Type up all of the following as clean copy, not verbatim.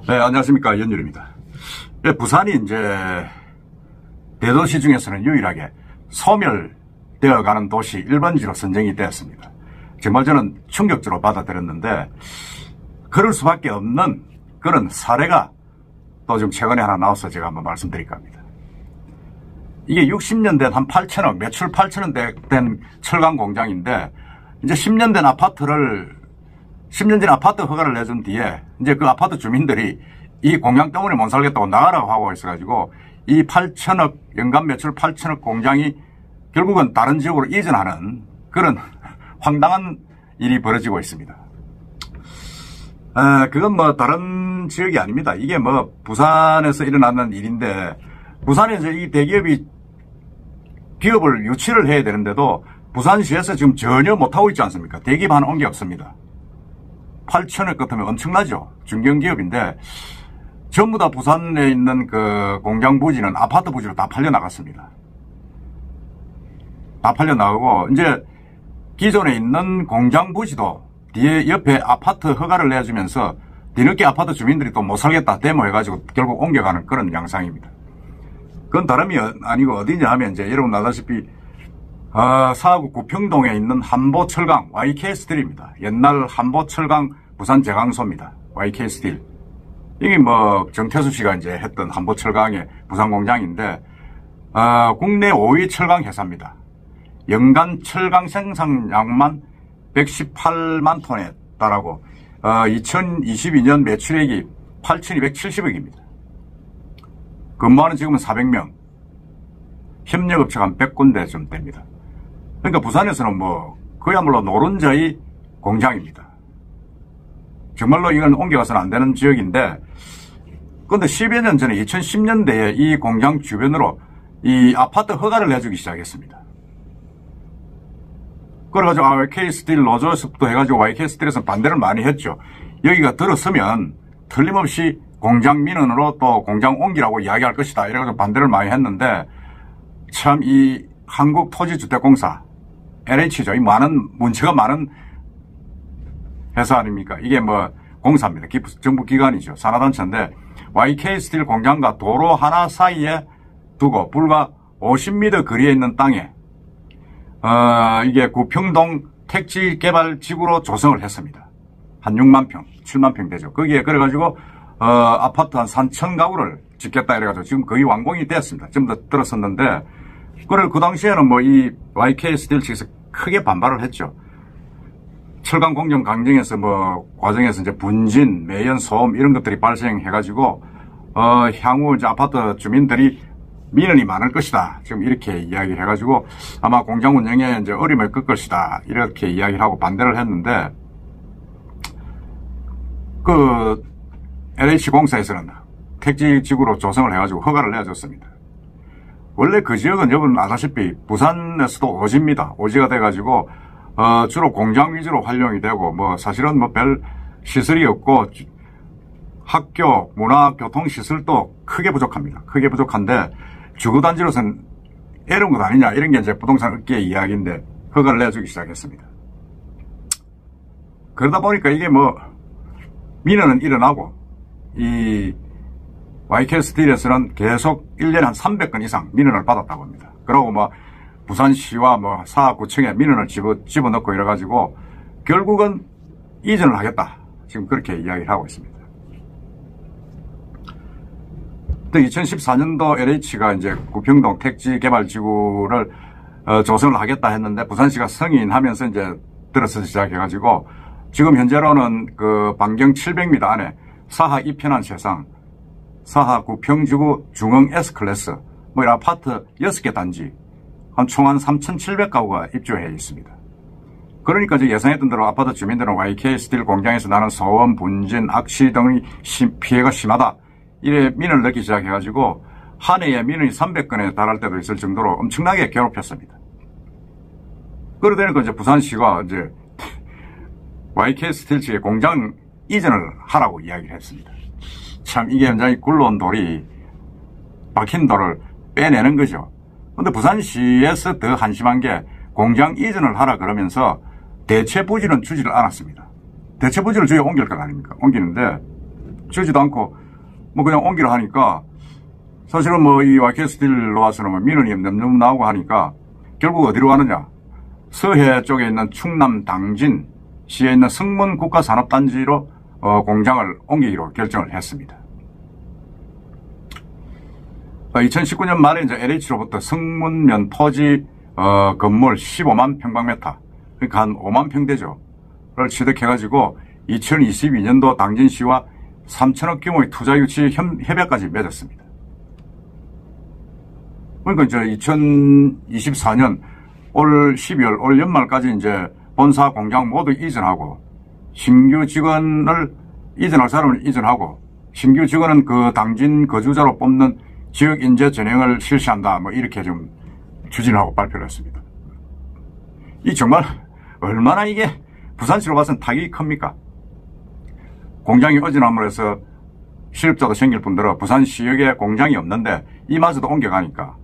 네, 안녕하십니까. 연율입니다. 네, 부산이 이제 대도시 중에서는 유일하게 소멸되어가는 도시 1번지로 선정이 되었습니다. 정말 저는 충격적으로 받아들였는데 그럴 수밖에 없는 그런 사례가 또 좀 최근에 하나 나와서 제가 한번 말씀드릴까 합니다. 이게 60년 된 한 8천억, 매출 8천억 된 철강 공장인데 이제 10년 된 아파트를 10년 전 아파트 허가를 내준 뒤에 이제 그 아파트 주민들이 이 공장 때문에 못 살겠다고 나가라고 하고 있어가지고 이 8천억, 연간 매출 8천억 공장이 결국은 다른 지역으로 이전하는 그런 황당한 일이 벌어지고 있습니다. 그건 뭐 다른 지역이 아닙니다. 이게 뭐 부산에서 일어나는 일인데 부산에서 이 대기업이 기업을 유치를 해야 되는데도 부산시에서 지금 전혀 못하고 있지 않습니까? 대기업 하나 온 게 없습니다. 8천억 같으면 엄청나죠. 중견기업인데 전부 다 부산에 있는 그 공장 부지는 아파트 부지로 다 팔려나갔습니다. 다 팔려나가고 이제 기존에 있는 공장 부지도 뒤에 옆에 아파트 허가를 내주면서 뒤늦게 아파트 주민들이 또 못 살겠다 데모해가지고 결국 옮겨가는 그런 양상입니다. 그건 다름이 아니고 어디냐 하면 이제 여러분 알다시피 사하구 구평동에 있는 한보철강 YK스틸입니다. 옛날 한보철강 부산제강소입니다. YK스틸. 이게 뭐 정태수 씨가 이제 했던 한보철강의 부산 공장인데 국내 5위 철강 회사입니다. 연간 철강 생산량만 118만 톤에 달하고 2022년 매출액이 8,270억입니다. 근무하는 직원은 400명, 협력업체가 한 100군데 좀 됩니다. 그러니까 부산에서는 뭐 그야말로 노른자의 공장입니다. 정말로 이건 옮겨가서는 안 되는 지역인데 그런데 10여 년 전에 2010년대에 이 공장 주변으로 이 아파트 허가를 내주기 시작했습니다. 그래가지고 YK스틸 노조에서부터 해가지고 YK스틸에서 반대를 많이 했죠. 여기가 들어서면 틀림없이 공장 민원으로 또 공장 옮기라고 이야기할 것이다 이래가지고 반대를 많이 했는데 참 이 한국토지주택공사 LH죠. 이 문체가 많은 회사 아닙니까? 이게 뭐 공사입니다. 정부기관이죠. 산하단체인데 YK스틸 공장과 도로 하나 사이에 두고 불과 50m 거리에 있는 땅에 이게 구평동 택지개발지구로 조성을 했습니다. 한 6만 평, 7만 평 되죠. 거기에 그래가지고 아파트 한 3,000 가구를 짓겠다 이래가지고 지금 거의 완공이 되었습니다. 전부 다 들었었는데 그래 그 당시에는 뭐 이 YK스틸 측에서 크게 반발을 했죠. 철강 공정 강정에서 뭐 과정에서 이제 분진, 매연, 소음 이런 것들이 발생해가지고 향후 이제 아파트 주민들이 민원이 많을 것이다. 지금 이렇게 이야기를 해가지고 아마 공장 운영에 이제 어려움을 겪을 것이다. 이렇게 이야기를 하고 반대를 했는데 그 LH공사에서는 택지지구로 조성을 해가지고 허가를 내줬습니다. 원래 그 지역은 여러분 아다시피 부산에서도 오지입니다. 오지가 돼가지고 주로 공장 위주로 활용이 되고 뭐 사실은 뭐 별 시설이 없고 학교, 문화, 교통 시설도 크게 부족합니다. 크게 부족한데 주거단지로서는 이런 것 아니냐 이런 게 이제 부동산 업계의 이야기인데 허가를 내주기 시작했습니다. 그러다 보니까 이게 뭐 민원은 일어나고 이 YK스틸에서는 계속 1년에 한 300건 이상 민원을 받았다고 합니다. 그러고 뭐 부산시와 뭐 사구청에 민원을 집어넣고 이래가지고 결국은 이전을 하겠다. 지금 그렇게 이야기를 하고 있습니다. 또 2014년도 LH가 이제 구평동 택지개발지구를 조성을 하겠다 했는데 부산시가 승인하면서 이제 들어서 시작해가지고 지금 현재로는 그 반경 700m 안에 사하 이편한 세상, 사하 구평지구 중흥 S클래스, 뭐 이런 아파트 6개 단지, 총 한 3,700가구가 입주해 있습니다. 그러니까 이제 예상했던 대로 아파트 주민들은 YK스틸 공장에서 나는 소음, 분진, 악취 등의 피해가 심하다. 이래 민원을 넣기 시작해가지고 한 해에 민원이 300건에 달할 때도 있을 정도로 엄청나게 괴롭혔습니다. 그러다 보니까 이제 부산시가 이제 YK스틸 측에 공장 이전을 하라고 이야기를 했습니다. 참 이게 굉장히 굴러온 돌이 박힌 돌을 빼내는 거죠. 근데 부산시에서 더 한심한 게 공장 이전을 하라 그러면서 대체 부지는 주지를 않았습니다. 대체 부지를 주에 옮길 것 아닙니까? 옮기는데 주지도 않고 뭐 그냥 옮기라 하니까 사실은 뭐 이 YK 스틸로 와서는 뭐 민원이 넘넘 나오고 하니까 결국 어디로 가느냐. 서해 쪽에 있는 충남 당진시에 있는 성문 국가산업단지로 공장을 옮기기로 결정을 했습니다. 2019년 말에 이제 LH로부터 성문면 토지 건물 15만 평방미터, 그러니까 한 5만 평대죠.를 취득해가지고 2022년도 당진시와 3천억 규모의 투자 유치 협약까지 맺었습니다. 그러니까 이제 2024년 올 12월, 올 연말까지 이제 본사 공장 모두 이전하고 신규 직원을 이전할 사람을 이전하고 신규 직원은 그 당진 거주자로 뽑는 지역 인재 전형을 실시한다. 뭐 이렇게 좀 추진하고 발표를 했습니다. 이 정말 얼마나 이게 부산시로 봐서는 타격이 큽니까? 공장이 어진함으로 해서 실업자도 생길 뿐더러 부산시역에 공장이 없는데 이마저도 옮겨가니까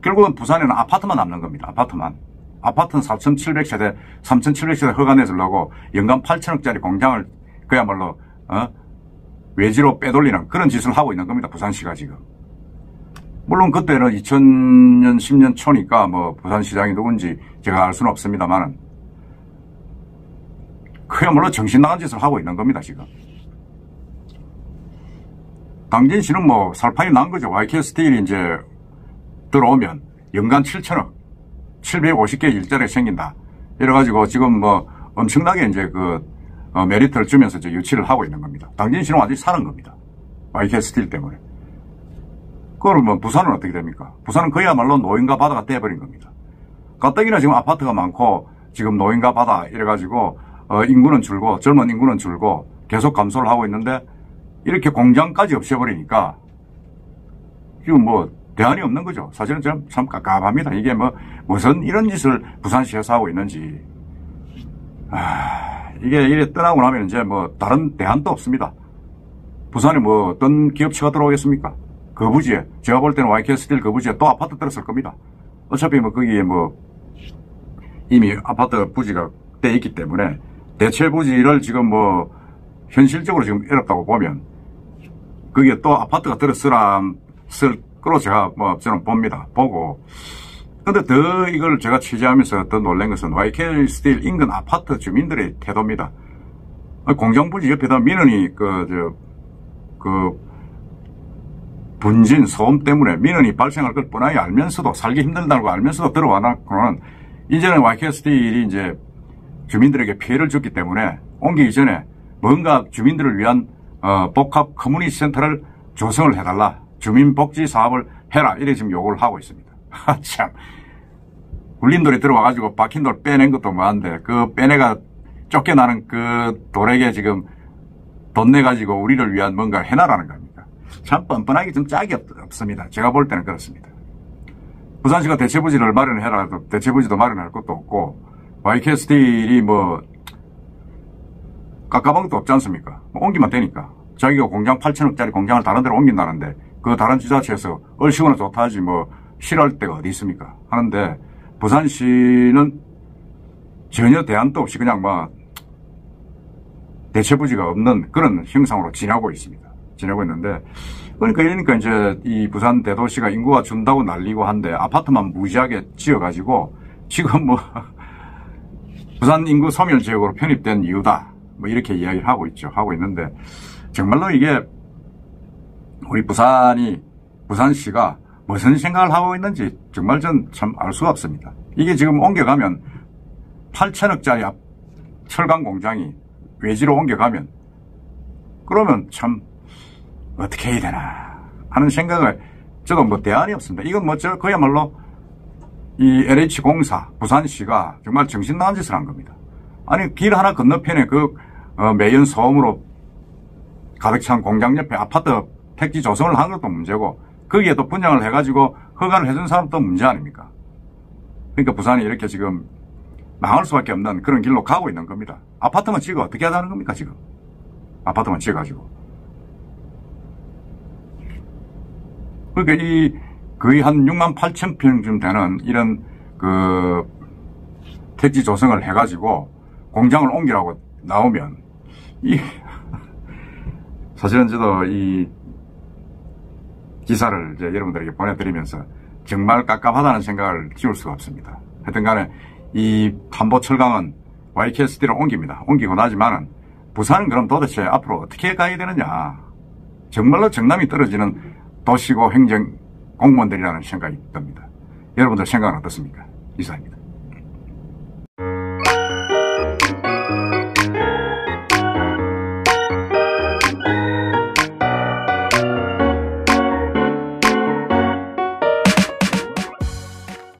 결국은 부산에는 아파트만 남는 겁니다. 아파트는 4,700세대, 3,700세대 허가 내주려고 연간 8천억짜리 공장을 그야말로 외지로 빼돌리는 그런 짓을 하고 있는 겁니다. 부산시가 지금. 물론 그때는 2000년 10년 초니까 뭐 부산시장이 누군지 제가 알 수는 없습니다만은 그야말로 정신 나간 짓을 하고 있는 겁니다. 지금. 당진시는 뭐 살판이 난 거죠. YK 스틸이 이제 들어오면 연간 7천억, 750개 일자리가 생긴다. 이래가지고 지금 뭐 엄청나게 이제 그 메리트를 주면서 이제 유치를 하고 있는 겁니다. 당진시는 완전히 사는 겁니다. YK 스틸 때문에. 그러면 부산은 어떻게 됩니까? 부산은 그야말로 노인과 바다가 돼버린 겁니다. 가뜩이나 지금 아파트가 많고 지금 노인과 바다 이래가지고 인구는 줄고 젊은 인구는 줄고 계속 감소를 하고 있는데 이렇게 공장까지 없애버리니까 지금 뭐 대안이 없는 거죠. 사실은 참 깝깝합니다. 이게 뭐 무슨 이런 짓을 부산시에서 하고 있는지. 이게 이래 떠나고 나면 이제 뭐 다른 대안도 없습니다. 부산에 뭐 어떤 기업체가 들어오겠습니까? 그 부지에, 제가 볼 때는 YK 스틸 그 부지에 또 아파트 들었을 겁니다. 어차피 뭐 거기에 뭐 이미 아파트 부지가 돼 있기 때문에 대체 부지를 지금 뭐 현실적으로 지금 어렵다고 보면 거기에 또 아파트가 들었을 거로 제가 뭐 저는 봅니다. 보고. 근데 더 이걸 제가 취재하면서 더 놀란 것은 YK 스틸 인근 아파트 주민들의 태도입니다. 공장 부지 옆에다 민원이 분진, 소음 때문에 민원이 발생할 걸 뻔하게 알면서도 살기 힘들다고 알면서도 들어와 놨고는 이제는 YK 스틸이 이제 주민들에게 피해를 줬기 때문에 옮기기 전에 뭔가 주민들을 위한 복합 커뮤니티 센터를 조성을 해달라. 주민복지 사업을 해라. 이래 지금 요구를 하고 있습니다. 참. 울림돌이 들어와가지고 박힌 돌 빼낸 것도 뭐한데 그 빼내가 쫓겨나는 그 돌에게 지금 돈 내가지고 우리를 위한 뭔가 해놔라는 겁니다. 참 뻔뻔하게 좀 짝이 없습니다. 제가 볼 때는 그렇습니다. 부산시가 대체부지를 마련해라 해도 대체부지도 마련할 것도 없고 YK 스틸이 뭐 깝깝한 것도 없지 않습니까? 뭐 옮기면 되니까. 자기가 공장 8천억짜리 공장을 다른 데로 옮긴다는데 그 다른 지자체에서 얼씨구나 좋다 하지 뭐 싫어할 데가 어디 있습니까? 하는데 부산시는 전혀 대안도 없이 그냥 뭐 대체부지가 없는 그런 형상으로 지나고 있습니다. 지내고 있는데 그러니까 이제 이 부산 대도시가 인구가 준다고 난리고 한데 아파트만 무지하게 지어가지고 지금 뭐 부산 인구 소멸 지역으로 편입된 이유다. 뭐 이렇게 이야기를 하고 있죠. 하고 있는데 정말로 이게 우리 부산시가 무슨 생각을 하고 있는지 정말 전 참 알 수가 없습니다. 이게 지금 옮겨가면 8천억짜리 철강 공장이 외지로 옮겨가면 그러면 참 어떻게 해야 되나 하는 생각을 저도 뭐 대안이 없습니다. 이건 뭐 그야말로 이 LH공사 부산시가 정말 정신 나간 짓을 한 겁니다. 아니 길 하나 건너편에 그 매연 소음으로 가득 찬 공장 옆에 아파트 택지 조성을 한 것도 문제고 거기에 또 분양을 해가지고 허가를 해준 사람도 문제 아닙니까? 그러니까 부산이 이렇게 지금 망할 수밖에 없는 그런 길로 가고 있는 겁니다. 아파트만 지어 어떻게 하자는 겁니까 지금? 아파트만 지어가지고. 그러니까 이 거의 한 6만 8천 평쯤 되는 이런 그 택지 조성을 해가지고 공장을 옮기라고 나오면 이 사실은 저도 이 기사를 이제 여러분들에게 보내드리면서 정말 깝깝하다는 생각을 지울 수가 없습니다. 하여튼 간에 이 한보 철강은 YKSD로 옮깁니다. 옮기고 나지만은 부산은 그럼 도대체 앞으로 어떻게 가야 되느냐. 정말로 정남이 떨어지는 도시고 행정 공무원들이라는 생각이 듭니다. 여러분들 생각은 어떻습니까? 이상입니다.